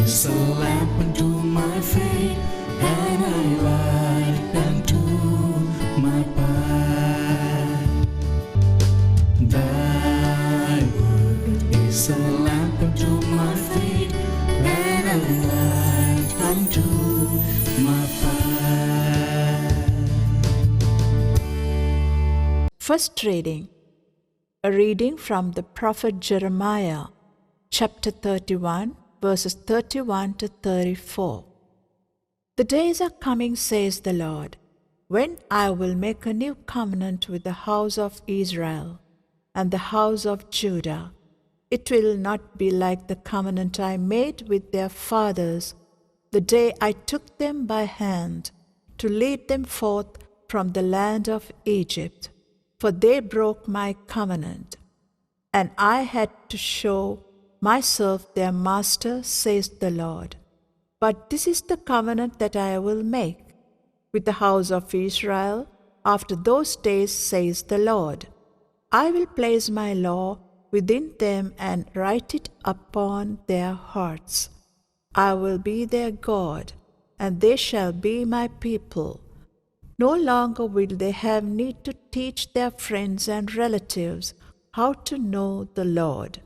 is a lamp unto my feet, and a light unto my path. Thy word is a lamp unto my feet, and a light unto my path. First reading. A reading from the prophet Jeremiah, chapter 31, verses 31 to 34. The days are coming, says the Lord, when I will make a new covenant with the house of Israel and the house of Judah. It will not be like the covenant I made with their fathers the day I took them by hand to lead them forth from the land of Egypt. For they broke my covenant, and I had to show myself their master, says the Lord. But this is the covenant that I will make with the house of Israel after those days, says the Lord. I will place my law within them and write it upon their hearts. I will be their God, and they shall be my people. No longer will they have need to teach their friends and relatives how to know the Lord.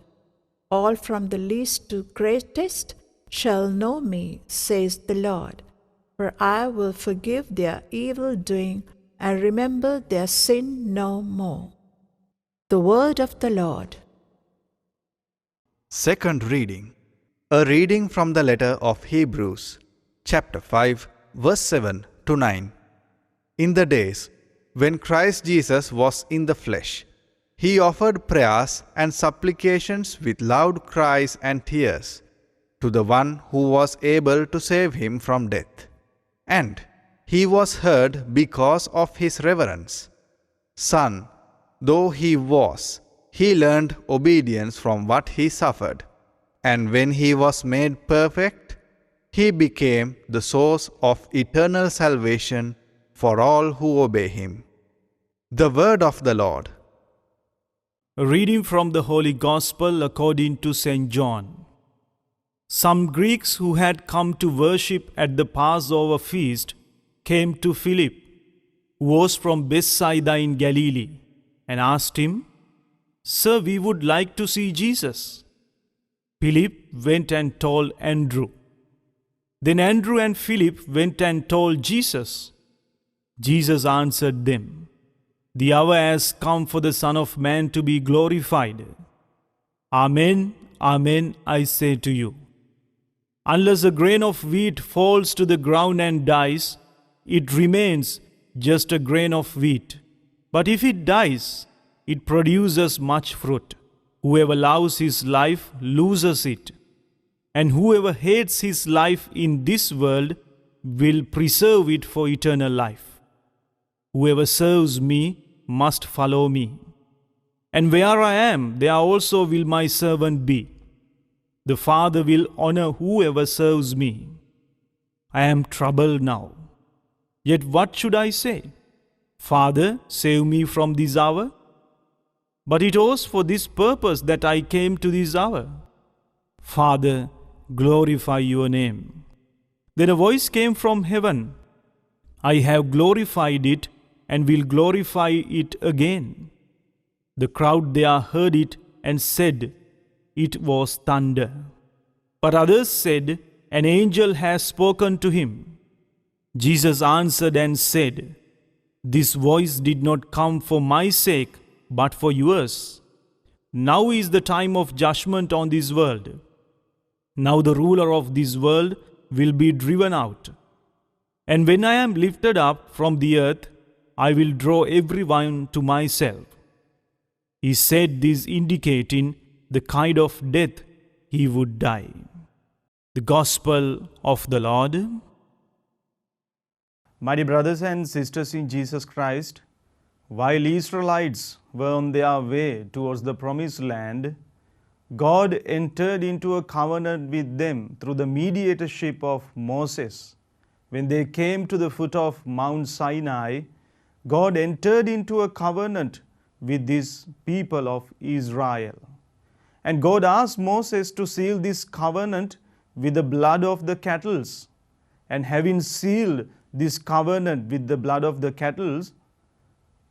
All from the least to greatest shall know me, says the Lord, for I will forgive their evil doing and remember their sin no more. The word of the Lord. Second reading. A reading from the letter of Hebrews, chapter 5, verse 7 to 9. In the days when Christ Jesus was in the flesh, he offered prayers and supplications with loud cries and tears to the one who was able to save him from death. And he was heard because of his reverence. Son, though he was, he learned obedience from what he suffered. And when he was made perfect, he became the source of eternal salvation for all who obey him. The word of the Lord. A reading from the Holy Gospel according to St. John. Some Greeks who had come to worship at the Passover feast came to Philip, who was from Bethsaida in Galilee, and asked him, "Sir, we would like to see Jesus." Philip went and told Andrew. Then Andrew and Philip went and told Jesus. Jesus answered them, "The hour has come for the Son of Man to be glorified. Amen, amen, I say to you. Unless a grain of wheat falls to the ground and dies, it remains just a grain of wheat. But if it dies, it produces much fruit. Whoever loves his life loses it, and whoever hates his life in this world will preserve it for eternal life. Whoever serves me must follow me. And where I am, there also will my servant be. The Father will honor whoever serves me. I am troubled now. Yet what should I say? Father, save me from this hour? But it was for this purpose that I came to this hour. Father, glorify your name." Then a voice came from heaven. "I have glorified it and will glorify it again." The crowd there heard it and said, "It was thunder." But others said, "An angel has spoken to him." Jesus answered and said, "This voice did not come for my sake, but for yours. Now is the time of judgment on this world. Now the ruler of this world will be driven out. And when I am lifted up from the earth, I will draw everyone to myself." He said this indicating the kind of death he would die. The Gospel of the Lord. My dear brothers and sisters in Jesus Christ, while Israelites were on their way towards the promised land, God entered into a covenant with them through the mediatorship of Moses. When they came to the foot of Mount Sinai, God entered into a covenant with this people of Israel. And God asked Moses to seal this covenant with the blood of the cattle, and having sealed this covenant with the blood of the cattle,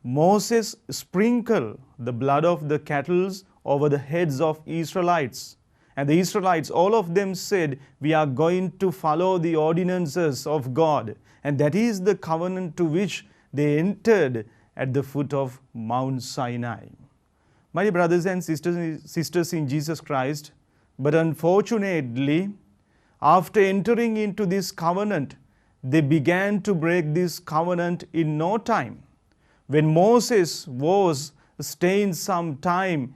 Moses sprinkled the blood of the cattle over the heads of Israelites. And the Israelites, all of them said, we are going to follow the ordinances of God. And that is the covenant to which they entered at the foot of Mount Sinai. My dear brothers and sisters in Jesus Christ, but unfortunately, after entering into this covenant, they began to break this covenant in no time. When Moses was staying some time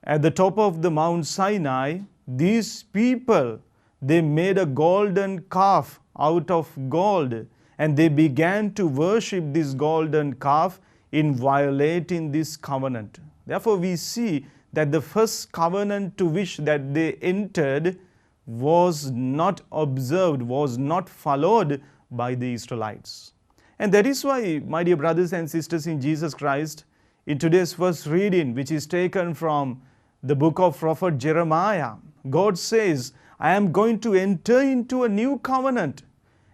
at the top of the Mount Sinai, these people, they made a golden calf out of gold, and they began to worship this golden calf in violating this covenant. Therefore, we see that the first covenant to which that they entered was not observed, was not followed by the Israelites. And that is why, my dear brothers and sisters in Jesus Christ, in today's first reading, which is taken from the book of prophet Jeremiah, God says, I am going to enter into a new covenant,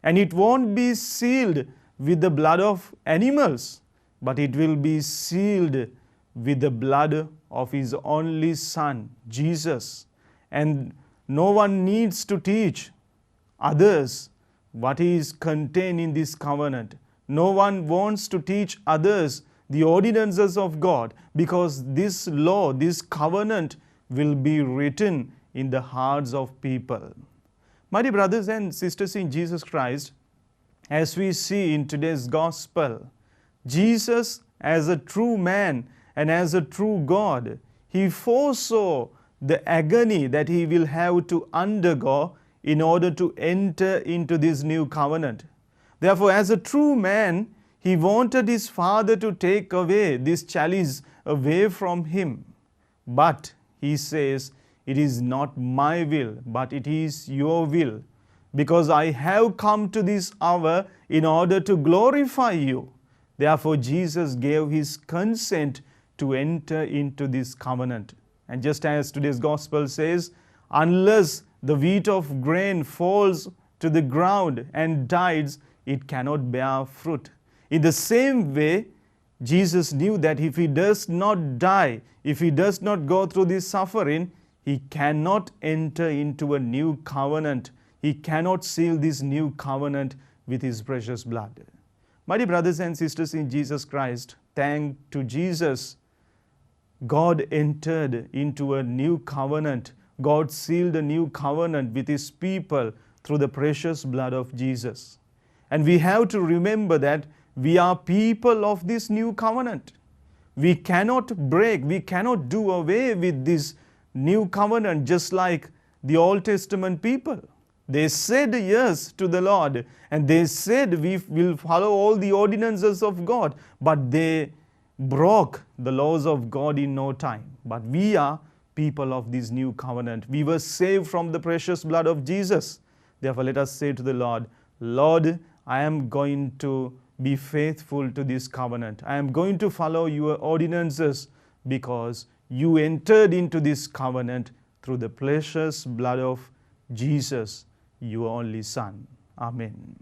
and it won't be sealed with the blood of animals, but it will be sealed with the blood of His only Son, Jesus. And no one needs to teach others what is contained in this covenant. No one wants to teach others the ordinances of God, because this law, this covenant will be written in the hearts of people. My dear brothers and sisters in Jesus Christ, as we see in today's gospel, Jesus, as a true man and as a true God, He foresaw the agony that He will have to undergo in order to enter into this new covenant. Therefore, as a true man, He wanted His Father to take away this chalice away from Him. But He says, it is not my will, but it is your will, because I have come to this hour in order to glorify you. Therefore, Jesus gave His consent to enter into this covenant. And just as today's gospel says, unless the wheat of grain falls to the ground and dies, it cannot bear fruit. In the same way, Jesus knew that if He does not die, if He does not go through this suffering, He cannot enter into a new covenant. He cannot seal this new covenant with His precious blood. My dear brothers and sisters in Jesus Christ, thanks to Jesus, God entered into a new covenant. God sealed a new covenant with His people through the precious blood of Jesus. And we have to remember that we are people of this new covenant. We cannot break, we cannot do away with this new covenant just like the Old Testament people. They said yes to the Lord, and they said we will follow all the ordinances of God, but they broke the laws of God in no time. But we are people of this new covenant. We were saved from the precious blood of Jesus. Therefore, let us say to the Lord, Lord, I am going to be faithful to this covenant. I am going to follow your ordinances because you entered into this covenant through the precious blood of Jesus, your only Son. Amen.